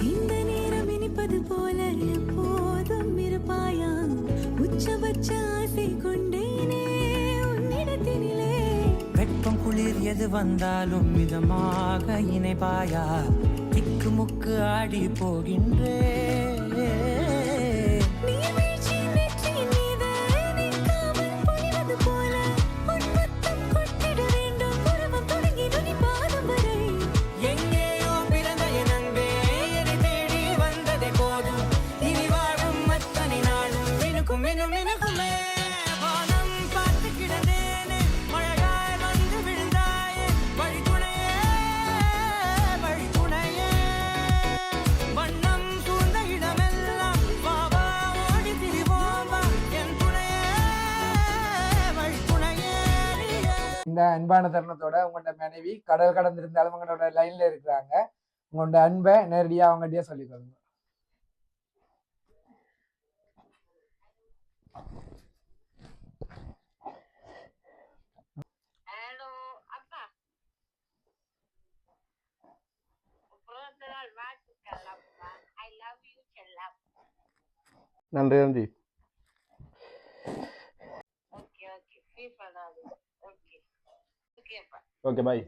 இந்த நேரம் இனிப்பது போல எப்போதும் இருப்பாயா உச்சபட்ச ஆசை கொண்டேனே உன்னிடத்தினிலே வெப்பம் குளிர் எது வந்தாலும் மிதமாக இணைப்பாயா திக்கு முக்கு ஆடி போகின்றே இந்த அன்பான தருணத்தோட உங்களோட மனைவி கடல் கடந்திருந்தாலும் உங்களோட லைன்ல இருக்கிறாங்க. உங்களோட அன்பை நேரடியா அவங்ககிட்டயே சொல்லிக்கொள்ளுங்க. நன்றி நன்றி. Okay bye.